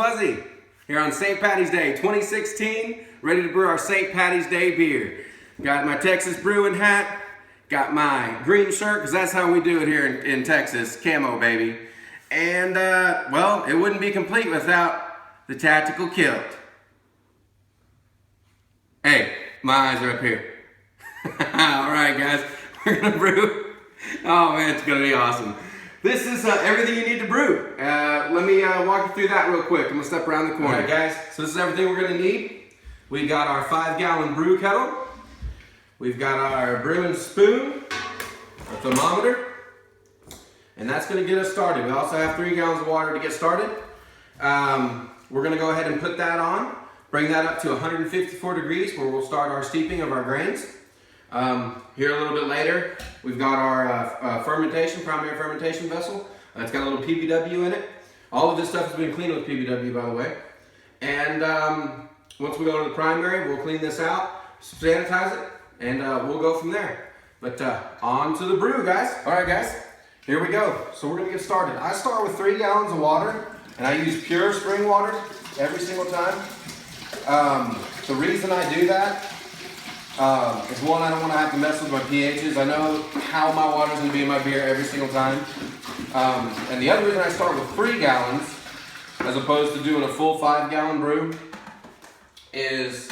Fuzzy here on St. Patty's Day 2016, ready to brew our St. Patty's Day beer. Got my Texas Brewing hat, got my green shirt, because that's how we do it here in Texas, camo baby. And well, it wouldn't be complete without the tactical kilt. Hey, my eyes are up here. Alright guys, we're gonna brew. Oh man, it's gonna be awesome. This is everything you need to brew. Let me walk you through that real quick. I'm gonna step around the corner. Alright guys, so this is everything we're gonna need. We got our 5-gallon brew kettle. We've got our brewing spoon, our thermometer, and that's gonna get us started. We also have 3 gallons of water to get started. We're gonna go ahead and put that on, bring that up to 154 degrees where we'll start our steeping of our grains. Here a little bit later, we've got our primary fermentation vessel. It's got a little PBW in it. All of this stuff has been cleaned with PBW, by the way. And once we go to the primary, we'll clean this out, sanitize it, and we'll go from there. But on to the brew, guys. All right, guys, here we go. So we're gonna get started. I start with 3 gallons of water, and I use pure spring water every single time. The reason I do that is one, I don't want to have to mess with my pHs. I know how my water is going to be in my beer every single time. And the other reason I start with 3 gallons as opposed to doing a full 5-gallon brew is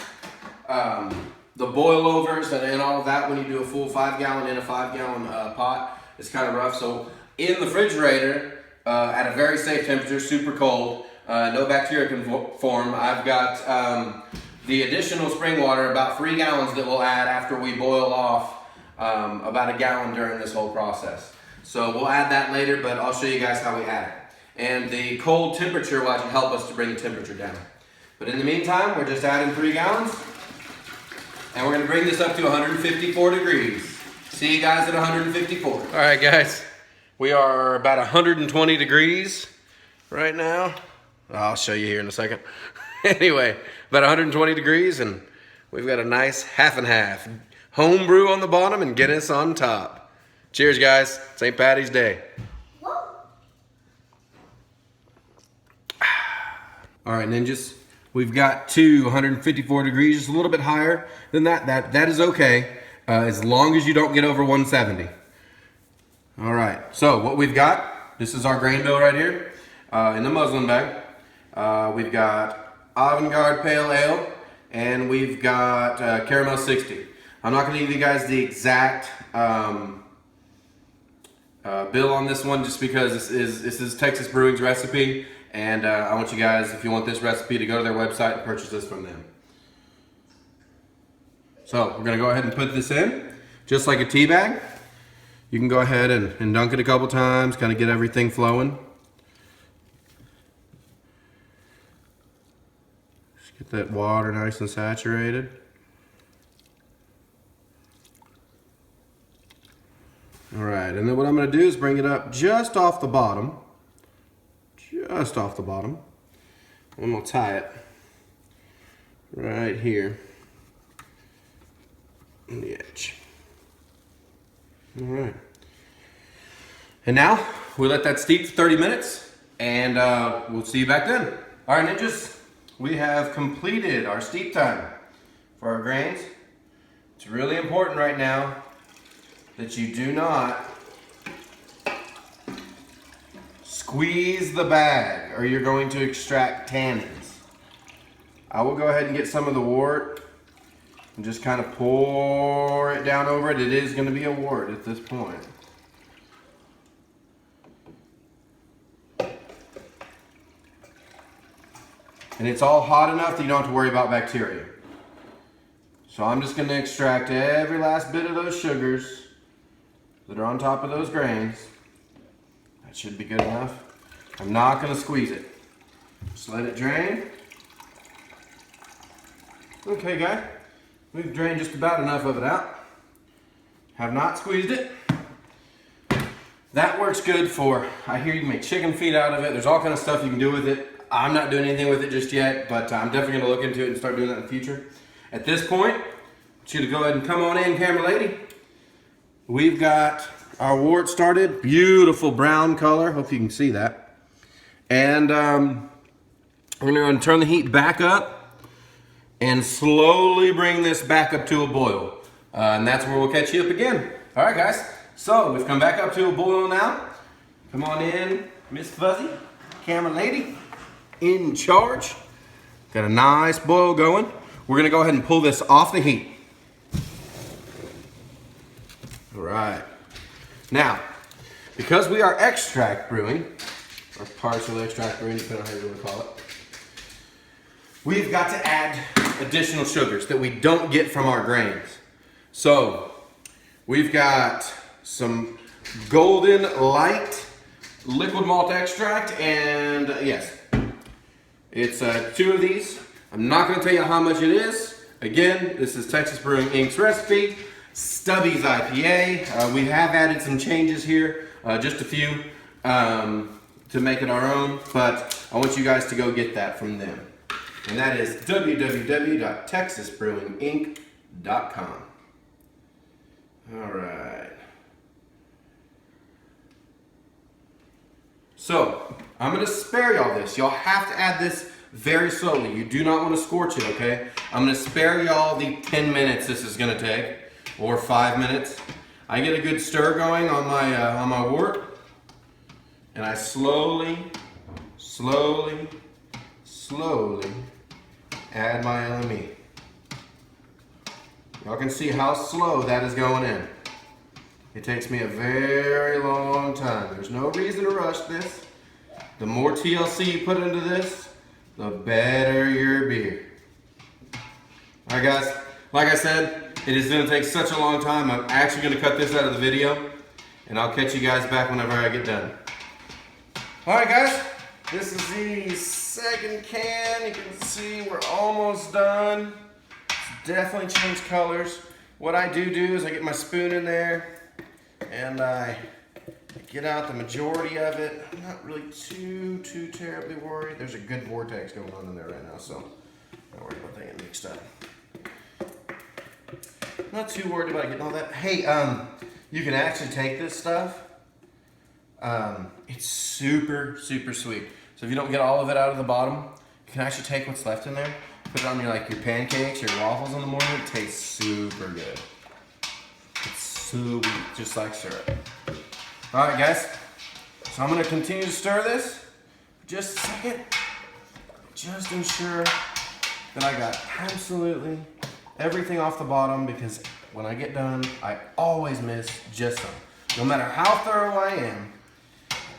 the boil overs and all of that when you do a full 5-gallon in a 5-gallon pot. It's kind of rough. So in the refrigerator at a very safe temperature, super cold, no bacteria can form, I've got the additional spring water, about 3 gallons that we'll add after we boil off about 1 gallon during this whole process. So we'll add that later, but I'll show you guys how we add it. And the cold temperature will actually help us to bring the temperature down. But in the meantime, we're just adding 3 gallons, and we're gonna bring this up to 154 degrees. See you guys at 154. All right guys, we are about 120 degrees right now. I'll show you here in a second. Anyway, about 120 degrees, and we've got a nice half and half. Home brew on the bottom and Guinness on top. Cheers, guys. St. Patty's Day. All right, ninjas. We've got to 154 degrees, just a little bit higher than that. That is okay, as long as you don't get over 170. All right, so what we've got, this is our grain bill right here in the muslin bag. We've got Avant-Garde Pale Ale, and we've got Caramel 60. I'm not going to give you guys the exact bill on this one just because this is Texas Brewing's recipe, and I want you guys, if you want this recipe, to go to their website and purchase this from them. So we're going to go ahead and put this in, just like a tea bag. You can go ahead and dunk it a couple times, kind of get everything flowing. Get that water nice and saturated. All right, and then what I'm going to do is bring it up just off the bottom. Just off the bottom. And we'll tie it right here on the edge. All right. And now we let that steep for 30 minutes, and we'll see you back then. All right, ninjas. We have completed our steep time for our grains. It's really important right now that you do not squeeze the bag or you're going to extract tannins. I will go ahead and get some of the wort and just kind of pour it down over it. It is going to be a wort at this point. And it's all hot enough that you don't have to worry about bacteria. So I'm just going to extract every last bit of those sugars that are on top of those grains. That should be good enough. I'm not going to squeeze it. Just let it drain. Okay, guy. We've drained just about enough of it out. Have not squeezed it. That works good for, I hear you can make chicken feet out of it. There's all kind of stuff you can do with it. I'm not doing anything with it just yet, but I'm definitely going to look into it and start doing that in the future. At this point, I want you to go ahead and come on in, camera lady. We've got our wort started. Beautiful brown color. Hope you can see that. And We're going to turn the heat back up and slowly bring this back up to a boil. And that's where we'll catch you up again. All right, guys. So we've come back up to a boil now. Come on in, Miss Fuzzy, camera lady, in charge. Got a nice boil going. We're going to go ahead and pull this off the heat. All right. Now, because we are extract brewing, or partial extract brewing, depending on how you want to call it, we've got to add additional sugars that we don't get from our grains. So, we've got some golden light liquid malt extract, and yes, it's 2 of these. I'm not going to tell you how much it is. Again, this is Texas Brewing Inc.'s recipe, Stubby's IPA. We have added some changes here, just a few, to make it our own, but I want you guys to go get that from them. And that is www.texasbrewinginc.com. All right. So, I'm going to spare y'all this. Y'all have to add this very slowly. You do not want to scorch it, okay? I'm going to spare y'all the 10 minutes this is going to take, or 5 minutes. I get a good stir going on my wort, and I slowly add my LME. Y'all can see how slow that is going in. It takes me a very long time. There's no reason to rush this. The more TLC you put into this, the better your beer. All right, guys. Like I said, it is going to take such a long time. I'm actually going to cut this out of the video, and I'll catch you guys back whenever I get done. All right, guys. This is the second can. You can see we're almost done. It's definitely changed colors. What I do is I get my spoon in there, and I get out the majority of it. I'm not really too terribly worried. There's a good vortex going on in there right now, so I'm not worried about that getting mixed up. Not too worried about getting all that. Hey, you can actually take this stuff. It's super sweet. So if you don't get all of it out of the bottom, you can actually take what's left in there, put it on your pancakes or your waffles in the morning. It tastes super good. It's sweet, just like syrup. All right, guys. So I'm gonna continue to stir this for just a second. Just ensure that I got absolutely everything off the bottom, because when I get done, I always miss just some. No matter how thorough I am,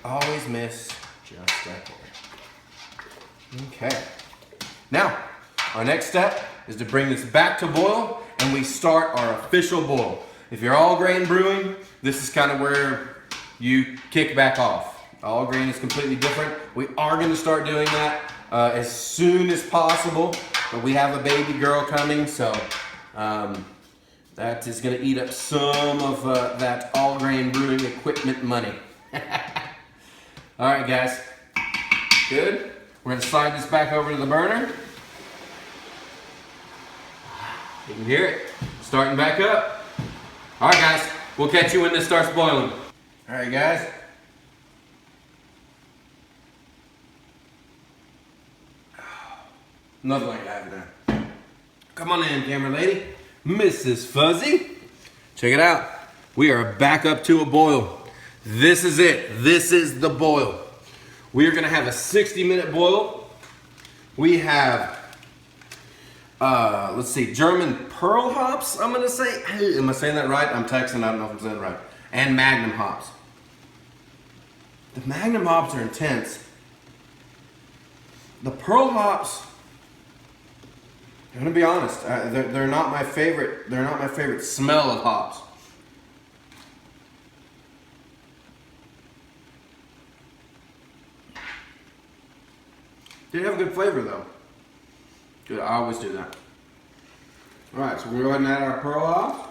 I always miss just that bit. Okay. Now, our next step is to bring this back to boil, and we start our official boil. If you're all grain brewing, this is kind of where you kick back off. All grain is completely different. We are going to start doing that as soon as possible, but we have a baby girl coming, so that is going to eat up some of that all grain brewing equipment money. All right, guys. Good. We're going to slide this back over to the burner. You can hear it starting back up. All right, guys. We'll catch you when this starts boiling. All right, guys. Nothing like that there. Come on in, camera lady. Mrs. Fuzzy. Check it out. We are back up to a boil. This is it. This is the boil. We are going to have a 60-minute boil. We have, let's see, German Pearl hops, I'm going to say. Am I saying that right? I'm Texan. I don't know if I'm saying it right. And Magnum hops. The Magnum hops are intense. The Pearl hops, I'm going to be honest, they're not my favorite. They're not my favorite smell of hops. They have a good flavor though. Good, I always do that. All right, so we're going to go ahead and add our Pearl hops.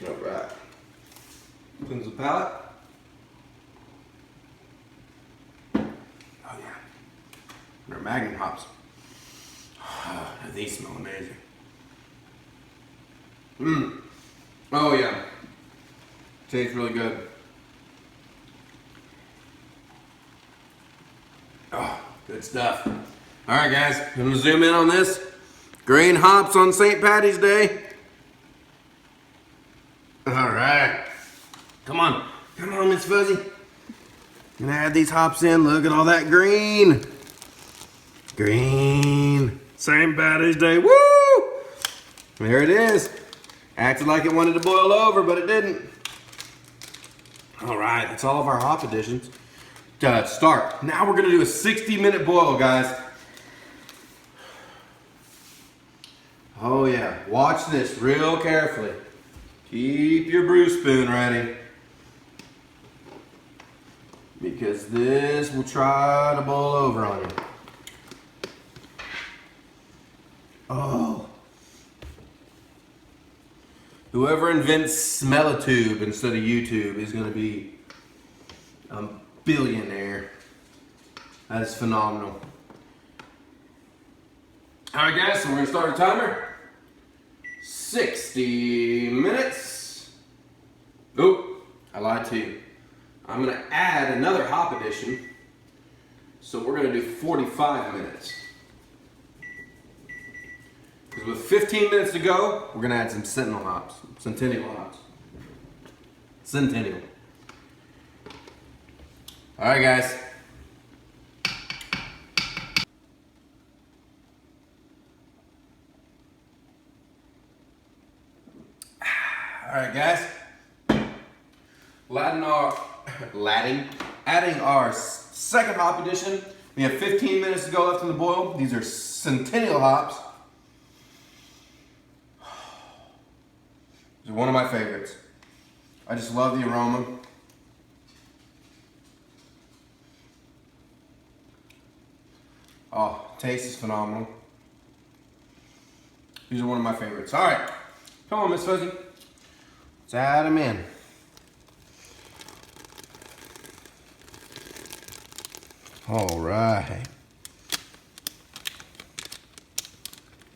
All right. Cleanse the palate. Oh yeah. They're Magnum hops. These smell amazing. Oh yeah. Tastes really good. Good stuff. All right, guys, I'm gonna zoom in on this. Green hops on St. Patty's Day. All right. Come on, Miss Fuzzy. Gonna add these hops in. Look at all that green. Green. St. Patty's Day. Woo! There it is. Acted like it wanted to boil over, but it didn't. All right, that's all of our hop additions. Start. Now we're gonna do a 60-minute boil, guys. Oh yeah, watch this real carefully. Keep your brew spoon ready, because this will try to boil over on you. Oh. Whoever invents Smell-a-Tube instead of YouTube is going to be a billionaire. That is phenomenal. All right, guys, so we're going to start our timer. 60 minutes. Oh, I lied to you. I'm going to add another hop addition. So we're going to do 45 minutes. Because with 15 minutes to go, we're going to add some Centennial hops. Centennial hops. Centennial. All right, guys. All right, guys. Adding our second hop addition. We have 15 minutes to go left in the boil. These are Centennial hops. These are one of my favorites. I just love the aroma. Oh, taste is phenomenal. These are one of my favorites. All right, come on, Miss Fuzzy. Let's add them in. All right.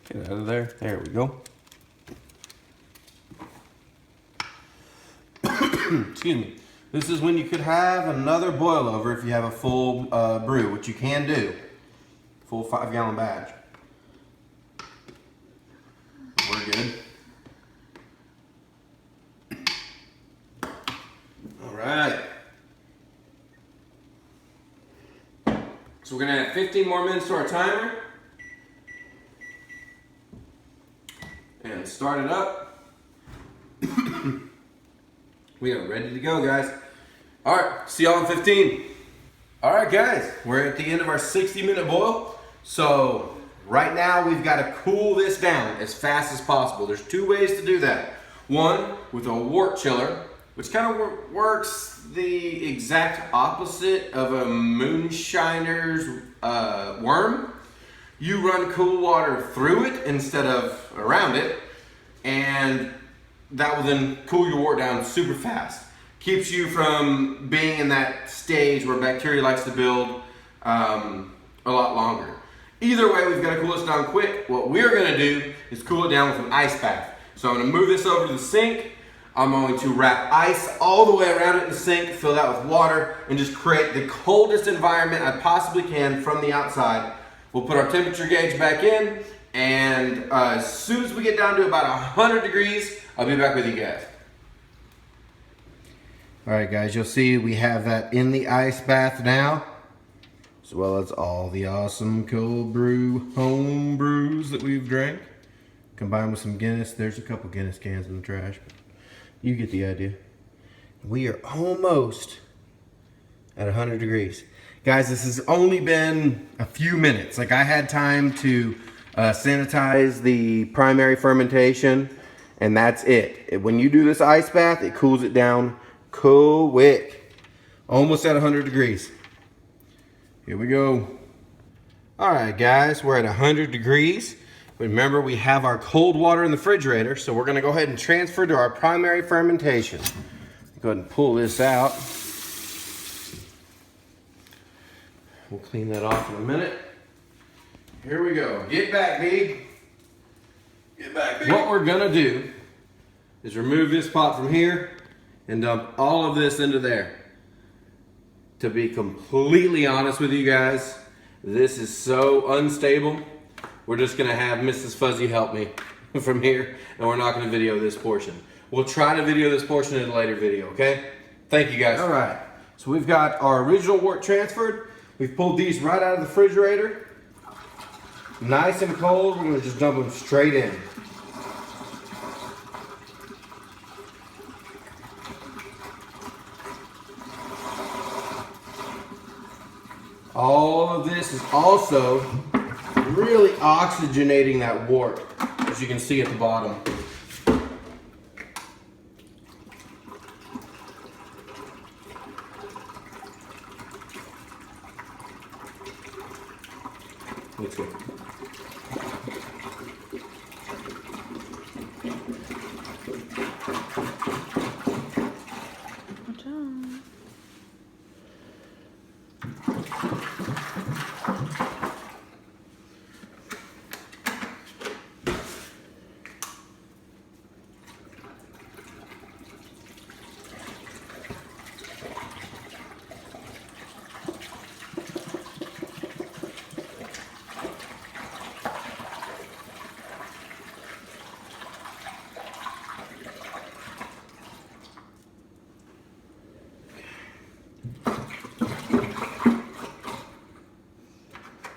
Get out of there. There we go. Excuse me. This is when you could have another boil over if you have a full brew, which you can do. Full 5-gallon batch. We're good. All right. So we're gonna add 15 more minutes to our timer. And start it up. We are ready to go, guys. All right, see y'all in 15. All right, guys, we're at the end of our 60-minute boil. So right now we've got to cool this down as fast as possible. There's two ways to do that. One, with a wort chiller, which kind of works the exact opposite of a moonshiner's worm. You run cool water through it instead of around it, and that will then cool your wort down super fast. Keeps you from being in that stage where bacteria likes to build a lot longer. Either way, we've got to cool this down quick. What we're going to do is cool it down with an ice bath. So I'm going to move this over to the sink. I'm going to wrap ice all the way around it in the sink, fill that with water, and just create the coldest environment I possibly can from the outside. We'll put our temperature gauge back in, and as soon as we get down to about 100 degrees, I'll be back with you guys. All right, guys, you'll see we have that in the ice bath now, as well as all the awesome cold brew home brews that we've drank, combined with some Guinness. There's a couple Guinness cans in the trash, but you get the idea. We are almost at 100 degrees. Guys, this has only been a few minutes. Like, I had time to sanitize the primary fermentation, and that's it. When you do this ice bath, it cools it down quick. Almost at 100 degrees. Here we go. All right, guys, we're at 100 degrees. Remember, we have our cold water in the refrigerator, so we're gonna go ahead and transfer to our primary fermentation. Go ahead and pull this out. We'll clean that off in a minute. Here we go. Get back, Big. Get back, Big. What we're gonna do is remove this pot from here and dump all of this into there. To be completely honest with you guys, This is so unstable. We're just gonna have Mrs. Fuzzy help me from here, and we're not gonna video this portion. We'll try to video this portion in a later video, okay? Thank you guys. All right, so we've got our original wort transferred. We've pulled these right out of the refrigerator. Nice and cold, we're gonna just dump them straight in. All of this is also really oxygenating that wort, as you can see at the bottom. Let's go.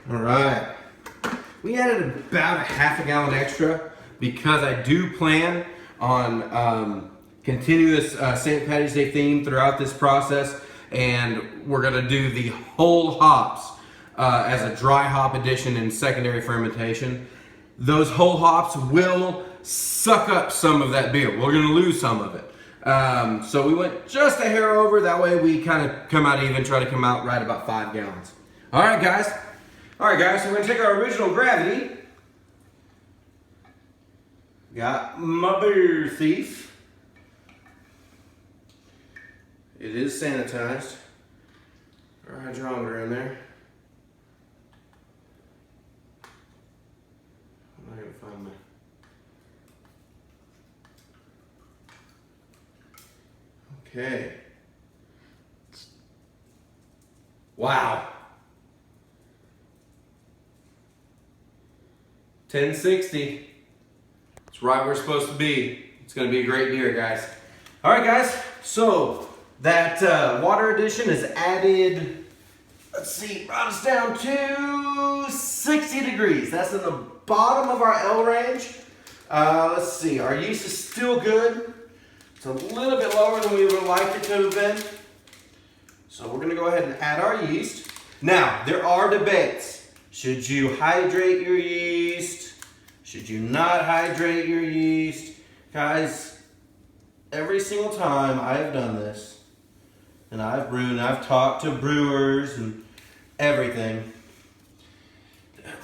All right, we added about a half a gallon extra because I do plan on continue this St. Patty's Day theme throughout this process, and we're gonna do the whole hops as a dry hop addition in secondary fermentation. Those whole hops will suck up some of that beer. We're gonna lose some of it. So we went just a hair over, that way we kind of come out even, try to come out right about 5 gallons. All right, guys. So we're gonna take our original gravity. Got my beer thief. It is sanitized. Our hydrometer in there. I'm not gonna find my. Okay. Wow. 1060. It's right where we're supposed to be. It's gonna be a great beer, guys. All right, guys. So that water addition is added. Let's see, brought us down to 60 degrees. That's in the bottom of our L range. Let's see, our yeast is still good. It's a little bit lower than we would have liked it to have been. So we're gonna go ahead and add our yeast. Now, there are debates. Should you hydrate your yeast? Should you not hydrate your yeast? Guys, every single time I have done this, and I've brewed, and I've talked to brewers and everything,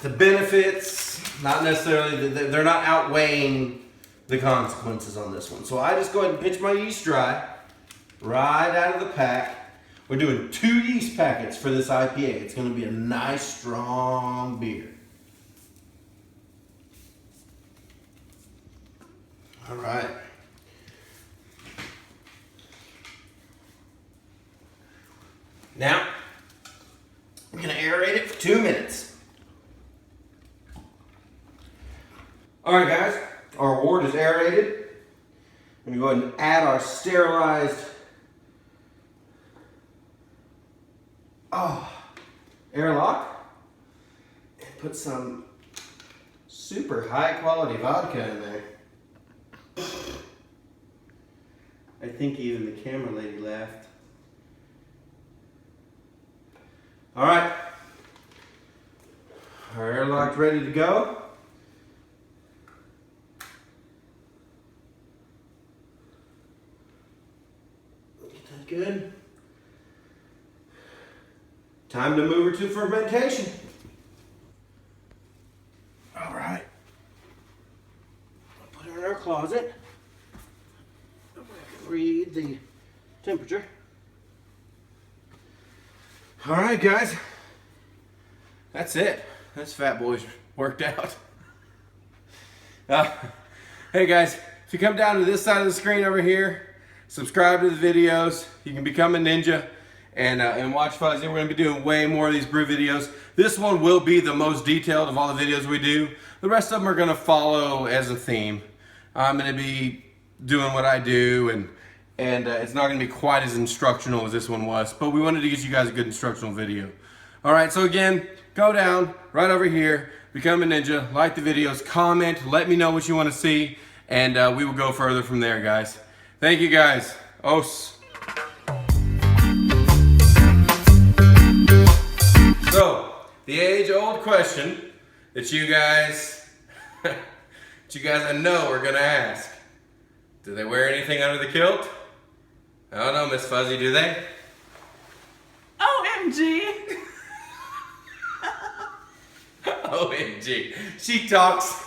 the benefits, not necessarily, they're not outweighing the consequences on this one. So I just go ahead and pitch my yeast dry, right out of the pack. We're doing 2 yeast packets for this IPA. It's gonna be a nice, strong beer. All right. Now, we're gonna aerate it for 2 minutes. All right, guys, our wort is aerated. We're gonna go ahead and add our sterilized airlock and put some super high quality vodka in there. I think even the camera lady laughed. All right, our airlock's ready to go. Get that good. Time to move her to fermentation. All right. I'll put her in our closet. Read the temperature. All right, guys. That's it. This fat boy's worked out. Hey, guys, if you come down to this side of the screen over here, subscribe to the videos. You can become a ninja and watch Fuzzy. We're going to be doing way more of these brew videos. This one will be the most detailed of all the videos we do. The rest of them are gonna follow as a theme. I'm gonna be doing what I do, and it's not gonna be quite as instructional as this one was, but we wanted to get you guys a good instructional video. All right, so again, go down right over here, become a ninja, like the videos, comment, let me know what you wanna see, and we will go further from there, guys. Thank you, guys. Os. So, the age-old question that you guys I know are gonna ask. Do they wear anything under the kilt? I don't know, Miss Fuzzy, do they? OMG! OMG. She talks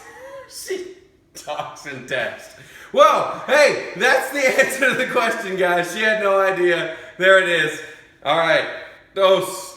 in text. Well, hey, that's the answer to the question, guys. She had no idea. There it is. All right. Dos.